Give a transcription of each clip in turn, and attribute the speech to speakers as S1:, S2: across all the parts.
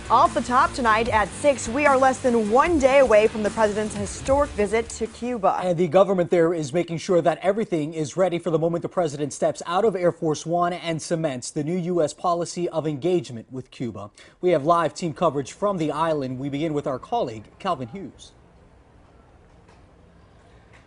S1: Off the top tonight at 6, we are less than 1 day away from the president's historic visit to Cuba.
S2: And the government there is making sure that everything is ready for the moment the president steps out of Air Force One and cements the new U.S. policy of engagement with Cuba. We have live team coverage from the island. We begin with our colleague, Calvin Hughes.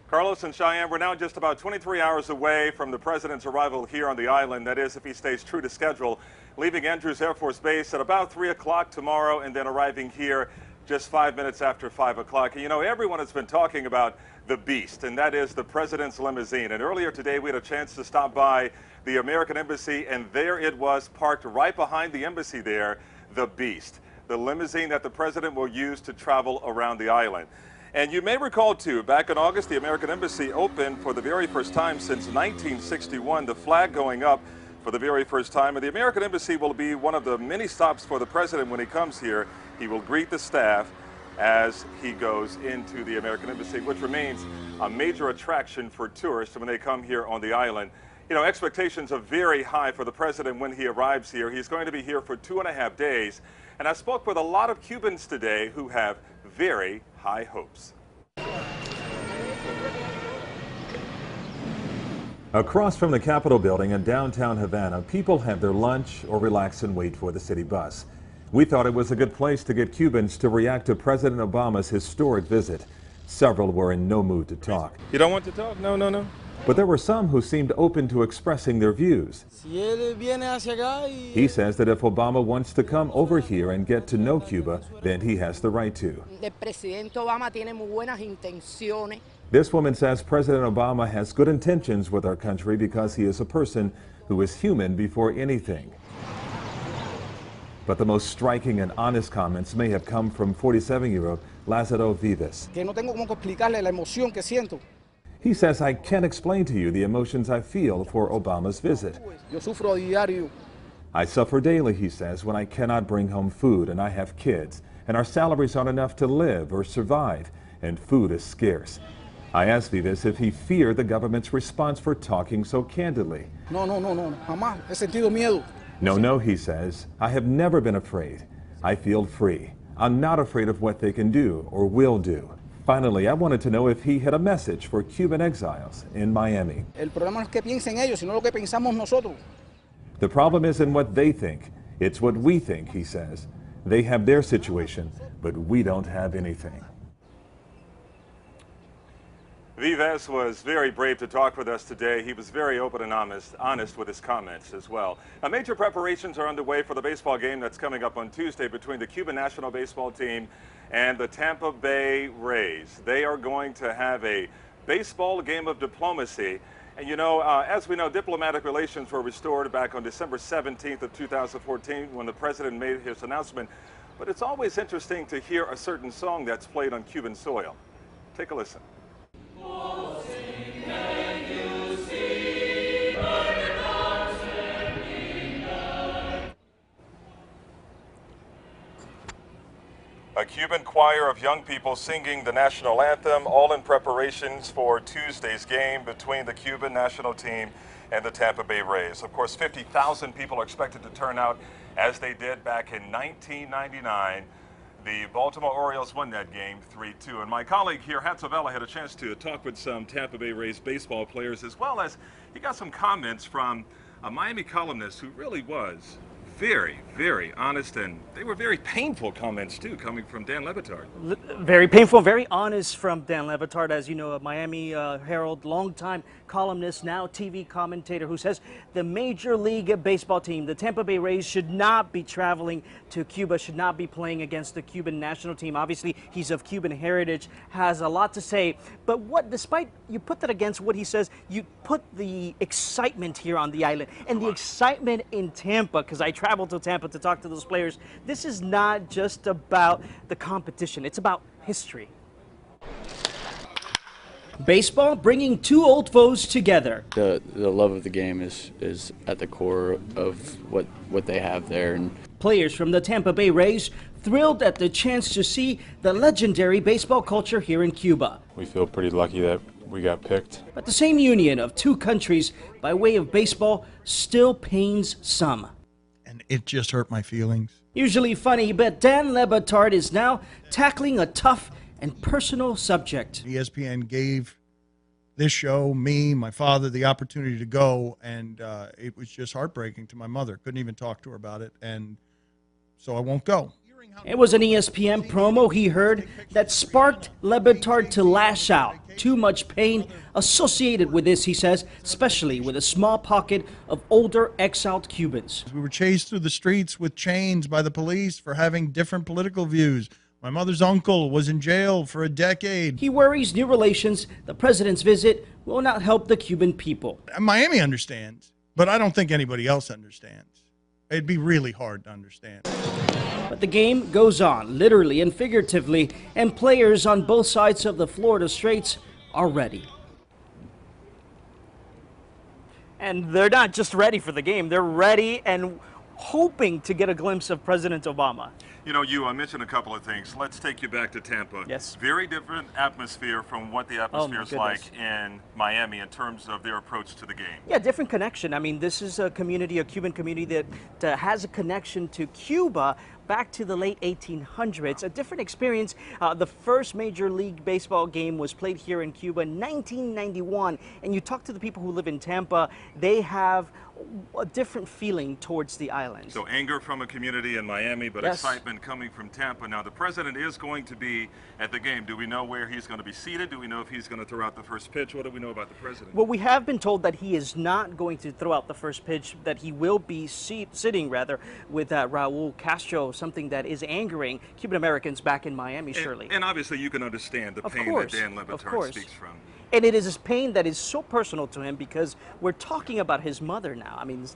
S3: Carlos and Cheyenne, we're now just about 23 hours away from the president's arrival here on the island. That is, if he stays true to schedule, leaving Andrews Air Force Base at about 3 o'clock tomorrow and then arriving here just 5 minutes after 5 o'clock. You know, everyone has been talking about the beast, and that is the president's limousine. And earlier today, we had a chance to stop by the American Embassy, and there it was, parked right behind the embassy there, the beast, the limousine that the president will use to travel around the island. And you may recall, too, back in August, the American Embassy opened for the very first time since 1961, the flag going up for the very first time. And the American Embassy will be one of the many stops for the president when he comes here. He will greet the staff as he goes into the American Embassy, which remains a major attraction for tourists when they come here on the island. You know, expectations are very high for the president when he arrives here. He's going to be here for 2.5 days. And I spoke with a lot of Cubans today who have very high hopes. Across from the Capitol building in downtown Havana, people have their lunch or relax and wait for the city bus. We thought it was a good place to get Cubans to react to President Obama's historic visit. Several were in no mood to talk. You don't want to talk? No. But there were some who seemed open to expressing their views. He says that if Obama wants to come over here and get to know Cuba, then he has the right to. This woman says President Obama has good intentions with our country because he is a person who is human before anything. But the most striking and honest comments may have come from 47-year-old Lázaro Vives. He says, I can't explain to you the emotions I feel for Obama's visit. I suffer daily, he says, when I cannot bring home food and I have kids, and our salaries aren't enough to live or survive, and food is scarce. I asked Vives if he feared the government's response for talking so candidly.
S4: No, jamás he sentido miedo.
S3: No, he says, I have never been afraid. I feel free. I'm not afraid of what they can do or will do. Finally, I wanted to know if he had a message for Cuban exiles in Miami.
S4: El problema no es que piensen ellos, sino lo que pensamos nosotros.
S3: The problem isn't what they think, it's what we think, he says. They have their situation, but we don't have anything. Vives was very brave to talk with us today. He was very open and honest with his comments as well. Now, major preparations are underway for the baseball game that's coming up on Tuesday between the Cuban national baseball team and the Tampa Bay Rays. They are going to have a baseball game of diplomacy. And you know, as we know, diplomatic relations were restored back on December 17th of 2014 when the president made his announcement. But it's always interesting to hear a certain song that's played on Cuban soil. Take a listen. A Cuban choir of young people singing the national anthem, all in preparations for Tuesday's game between the Cuban national team and the Tampa Bay Rays. Of course, 50,000 people are expected to turn out as they did back in 1999. The Baltimore Orioles won that game 3-2. And my colleague here, Hatzavella, had a chance to talk with some Tampa Bay Rays baseball players, as well as he got some comments from a Miami columnist who really was very, very honest, and they were very painful comments, too, coming from Dan Le Batard.
S5: Very painful, very honest from Dan Le Batard, as you know, a Miami Herald longtime columnist, now TV commentator, who says the Major League Baseball team, the Tampa Bay Rays, should not be traveling to Cuba, should not be playing against the Cuban national team. Obviously, he's of Cuban heritage, has a lot to say. But what, despite you put that against what he says, you put the excitement here on the island and the excitement in Tampa, because I traveled to Tampa to talk to those players. This is not just about the competition, it's about history. Baseball bringing two old foes together.
S6: The love of the game is at the core of what they have there. And
S5: players from the Tampa Bay Rays thrilled at the chance to see the legendary baseball culture here in Cuba.
S7: We feel pretty lucky that we got picked.
S5: But the same union of two countries by way of baseball still pains some.
S8: An it just hurt my feelings.
S5: Usually funny, but Dan Le Batard is now tackling a tough and personal subject.
S8: ESPN gave this show, me, my father, the opportunity to go, and it was just heartbreaking to my mother. Couldn't even talk to her about it, and so I won't go.
S5: It was an ESPN promo he heard that sparked Le Batard to lash out. Too much pain associated with this, he says, especially with a small pocket of older exiled Cubans.
S8: We were chased through the streets with chains by the police for having different political views. My mother's uncle was in jail for a decade.
S5: He worries new relations, the president's visit, will not help the Cuban people.
S8: Miami understands, but I don't think anybody else understands. It'd be really hard to understand.
S5: But the game goes on, literally and figuratively, and players on both sides of the Florida Straits are ready. And they're not just ready for the game, they're ready and hoping to get a glimpse of President Obama.
S3: You know, I mentioned a couple of things. Let's take you back to Tampa.
S5: Yes.
S3: Very different atmosphere from what the atmosphere is like in Miami in terms of their approach to the game.
S5: Yeah, different connection. I mean, this is a community, a Cuban community that has a connection to Cuba back to the late 1800s. A different experience. The first Major League Baseball game was played here in Cuba in 1991. And you talk to the people who live in Tampa, they have a different feeling towards the island.
S3: So anger from a community in Miami, but
S5: yes,
S3: excitement coming from Tampa. Now the president is going to be at the game. Do we know where he's going to be seated? Do we know if he's going to throw out the first pitch? What do we know about the president?
S5: Well, we have been told that he is not going to throw out the first pitch, that he will be sitting with Raul Castro, something that is angering Cuban Americans back in Miami, surely.
S3: And obviously you can understand the pain that Dan Le Batard speaks from.
S5: And it is this pain that is so personal to him because we're talking about his mother now. I mean,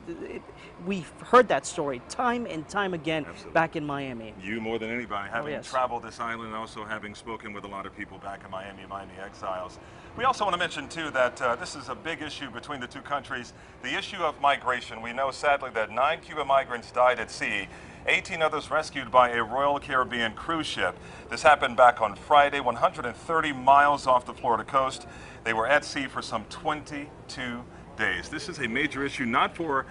S5: we've heard that story time and time again.
S3: Absolutely.
S5: Back in Miami.
S3: You more than anybody, having
S5: yes,
S3: traveled this island and also having spoken with a lot of people back in Miami exiles. We also want to mention, too, that this is a big issue between the two countries, the issue of migration. We know, sadly, that 9 Cuban migrants died at sea, 18 others rescued by a Royal Caribbean cruise ship. This happened back on Friday, 130 miles off the Florida coast. They were at sea for some 22 days. This is a major issue, not for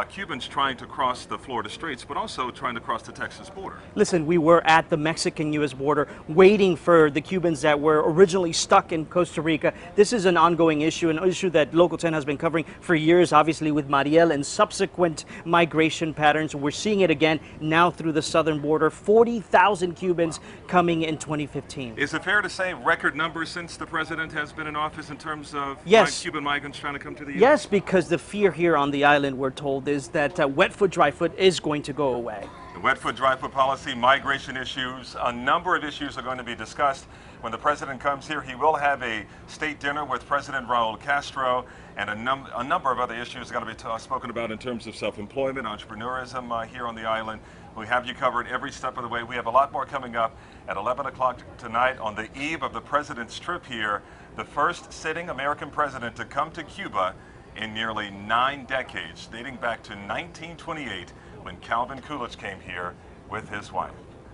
S3: Cubans trying to cross the Florida Straits, but also trying to cross the Texas border.
S5: Listen, we were at the Mexican-U.S. border waiting for the Cubans that were originally stuck in Costa Rica. This is an ongoing issue, an issue that Local 10 has been covering for years, obviously with Mariel and subsequent migration patterns. We're seeing it again now through the southern border. 40,000 Cubans coming in 2015.
S3: Is it fair to say record numbers since the president has been in office in terms of Cuban migrants trying to come to the U.S.?
S5: Yes, because the fear here on the island, we're told, is that wet foot, dry foot is going to go away.
S3: The wet foot, dry foot policy, migration issues, a number of issues are going to be discussed. When the president comes here, he will have a state dinner with President Raul Castro, and a number of other issues are going to be spoken about in terms of self-employment, entrepreneurism here on the island. We have you covered every step of the way. We have a lot more coming up at 11 o'clock tonight on the eve of the president's trip here, the first sitting American president to come to Cuba in nearly 9 decades, dating back to 1928 when Calvin Coolidge came here with his wife.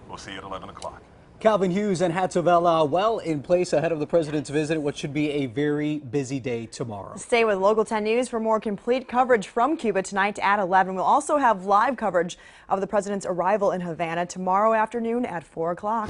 S3: We'll see you at 11 o'clock.
S2: Calvin Hughes and Hatzavella well in place ahead of the president's visit, what should be a very busy day tomorrow.
S1: Stay with Local 10 News for more complete coverage from Cuba tonight at 11. We'll also have live coverage of the president's arrival in Havana tomorrow afternoon at 4 o'clock.